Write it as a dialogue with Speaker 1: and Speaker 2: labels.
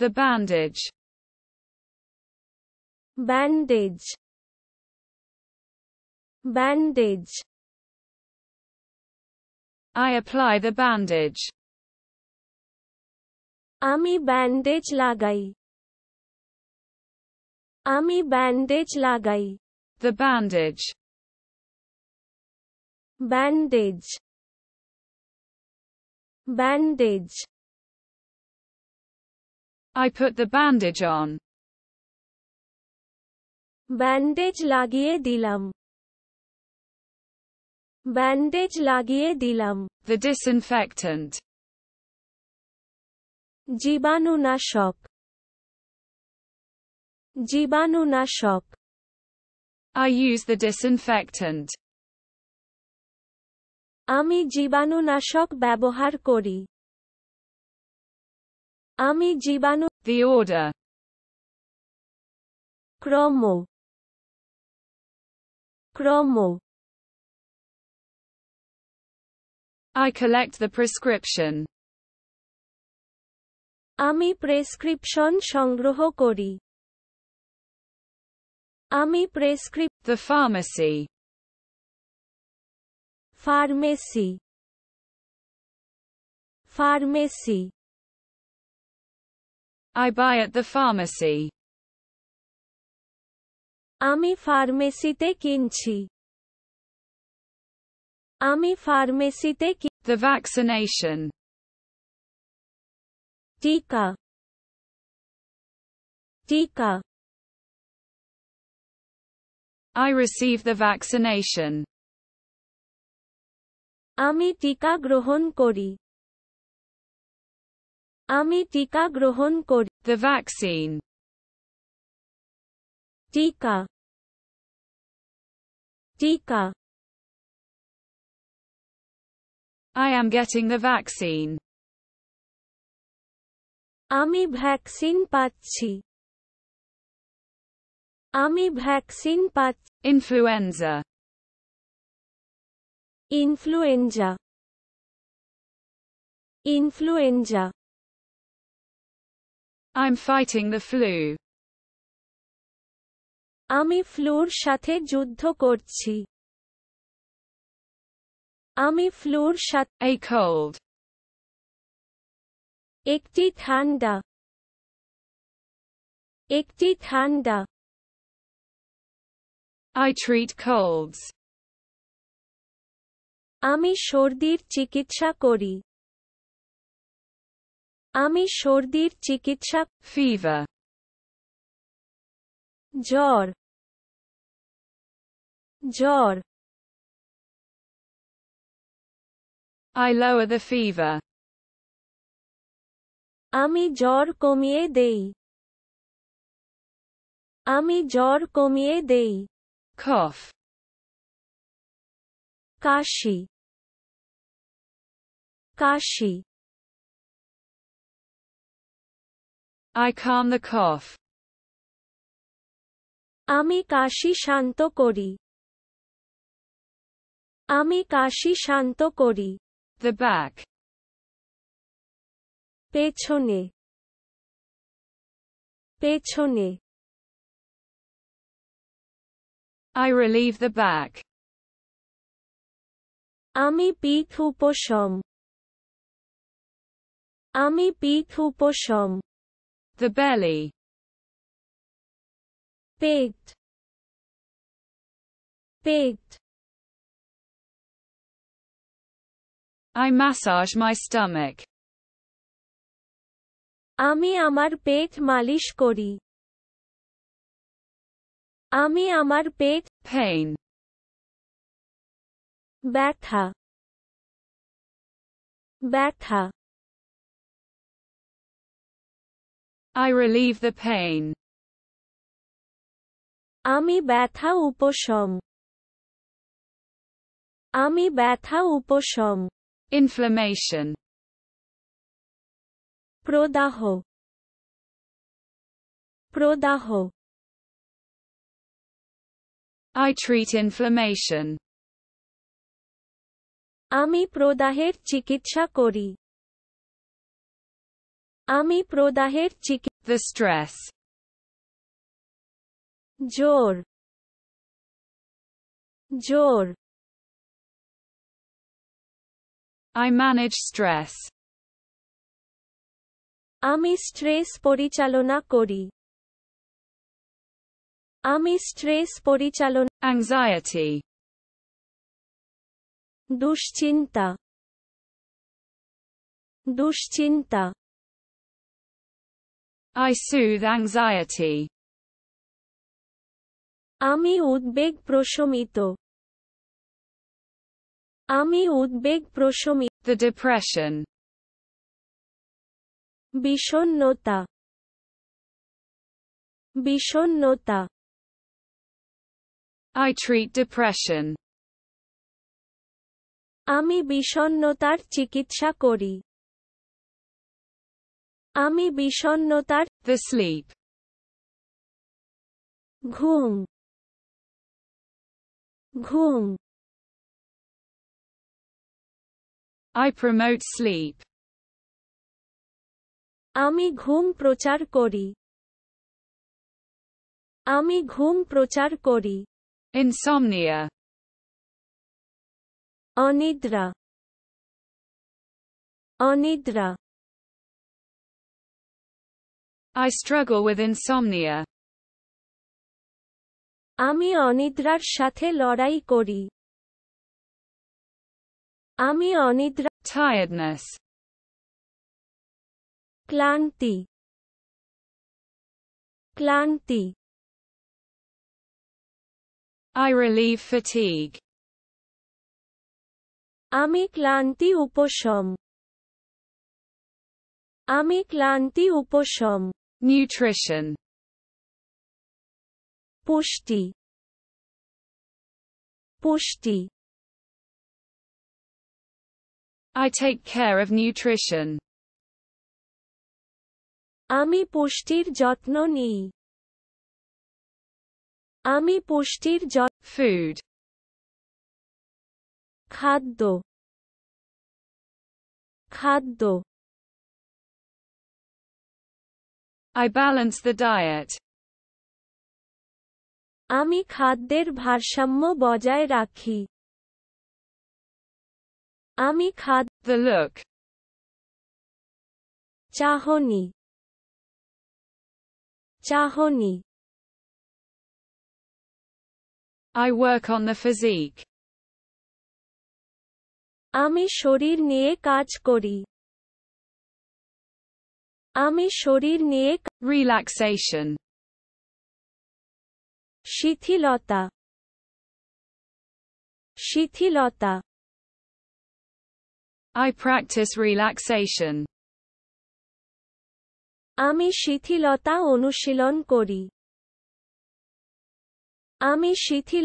Speaker 1: The bandage.
Speaker 2: bandage, bandage,
Speaker 1: I apply the bandage.
Speaker 2: আমি bandage লাগাই, আমি ব্যান্ডেজ লাগাই,
Speaker 1: The bandage.
Speaker 2: Bandage, bandage,
Speaker 1: I put the bandage on.
Speaker 2: Bandage লাগিয়ে দিলাম, bandage লাগিয়ে দিলাম,
Speaker 1: The disinfectant.
Speaker 2: জীবাণুনাশক, জীবাণুনাশক,
Speaker 1: I use the disinfectant.
Speaker 2: আমি জীবাণুনাশক ব্যবহার করি, আমি জীবাণু,
Speaker 1: The order.
Speaker 2: ক্রম, ক্রম,
Speaker 1: I collect the prescription.
Speaker 2: আমি প্রেসক্রিপশন সংগ্রহ করি, আমি
Speaker 1: The pharmacy.
Speaker 2: Pharmacy, pharmacy,
Speaker 1: I buy at the pharmacy.
Speaker 2: আমি ফার্মেসিতে কিনছি, আমি ফার্মেসিতে
Speaker 1: The vaccination.
Speaker 2: টিকা, টিকা,
Speaker 1: I receive the vaccination.
Speaker 2: আমি টিকা গ্রহণ করি, আমি টিকা গ্রহণ করি,
Speaker 1: The vaccine.
Speaker 2: টিকা, টিকা,
Speaker 1: I am getting the vaccine.
Speaker 2: আমি ভ্যাকসিন পাচ্ছি, আমি ভ্যাকসিন পাচ্ছি,
Speaker 1: Influenza.
Speaker 2: Influenza, influenza,
Speaker 1: I'm fighting the flu.
Speaker 2: আমি ফ্লুর সাথে যুদ্ধ করছি, আমি ফ্লুর সাথে,
Speaker 1: A cold.
Speaker 2: একটি ঠান্ডা, একটি ঠান্ডা,
Speaker 1: I treat colds.
Speaker 2: আমি সর্দির চিকিৎসা করি, আমি সর্দির চিকিৎসা,
Speaker 1: Fever.
Speaker 2: জ্বর, জ্বর,
Speaker 1: I lower the fever.
Speaker 2: আমি জ্বর কমিয়ে দেই, আমি জ্বর কমিয়ে দেই,
Speaker 1: Cough.
Speaker 2: Kashi, Kashi,
Speaker 1: I calm the cough.
Speaker 2: আমি কাশি শান্ত করি, আমি কাশি শান্ত করি,
Speaker 1: The back.
Speaker 2: পেছনে, পেছনে,
Speaker 1: I relieve the back.
Speaker 2: আমি পিঠ উপশম, আমি পিঠ উপশম,
Speaker 1: The belly.
Speaker 2: Pet, pet,
Speaker 1: I massage my stomach.
Speaker 2: আমি আমার পেট মালিশ করি, আমি আমার পেট,
Speaker 1: Pain.
Speaker 2: ব্যথা, ব্যথা,
Speaker 1: I relieve the pain.
Speaker 2: আমি ব্যথা উপশম, আমি ব্যথা উপশম,
Speaker 1: Inflammation.
Speaker 2: প্রদাহ, প্রদাহ,
Speaker 1: I treat inflammation.
Speaker 2: আমি প্রদাহের চিকিৎসা করি, আমি প্রদাহের চিকিৎসা।
Speaker 1: The stress.
Speaker 2: জোর, জোর।
Speaker 1: I manage stress.
Speaker 2: আমি স্ট্রেস পরিচালনা করি। আমি স্ট্রেস পরিচালনা।
Speaker 1: Anxiety.
Speaker 2: দুশ্চিন্তা, দুশ্চিন্তা।
Speaker 1: I soothe anxiety.
Speaker 2: আমি উদ্বেগ প্রশমিত। আমি উদ্বেগ প্রশমিত।
Speaker 1: The depression.
Speaker 2: বিষণ্ণতা, বিষণ্ণতা।
Speaker 1: I treat depression.
Speaker 2: আমি বিষণ্ণতার চিকিৎসা করি। আমি বিষণ্ণতার।
Speaker 1: The sleep.
Speaker 2: ঘুম, ঘুম।
Speaker 1: I promote sleep.
Speaker 2: আমি ঘুম প্রচার করি। আমি ঘুম প্রচার করি।
Speaker 1: Insomnia.
Speaker 2: অনিদ্রা, অনিদ্রা।
Speaker 1: I struggle with insomnia.
Speaker 2: আমি অনিদ্রার সাথে লড়াই করি। আমি অনিদ্রা।
Speaker 1: Tiredness.
Speaker 2: ক্লান্তি, ক্লান্তি।
Speaker 1: I relieve fatigue.
Speaker 2: আমি ক্লান্তি উপশম। আমি ক্লান্তি উপশম।
Speaker 1: Nutrition.
Speaker 2: পুষ্টি, পুষ্টি।
Speaker 1: I take care of nutrition.
Speaker 2: আমি পুষ্টির যত্ন নিই। আমি পুষ্টির যত্ন।
Speaker 1: Food.
Speaker 2: খাদ্য, খাদ্য।
Speaker 1: I balance the diet.
Speaker 2: আমি খাদ্যের ভারসাম্য বজায় রাখি। আমি খাদ্য।
Speaker 1: The look.
Speaker 2: চাহনি, চাহনি।
Speaker 1: I work on the physique.
Speaker 2: আমি শরীর নিয়ে কাজ করি। আমি শরীর নিয়ে।
Speaker 1: Relaxation.
Speaker 2: শিথিলতা, শিথিলতা।
Speaker 1: I practice relaxation.
Speaker 2: আমি শিথিলতা অনুশীলন করি। আমি শিথিল।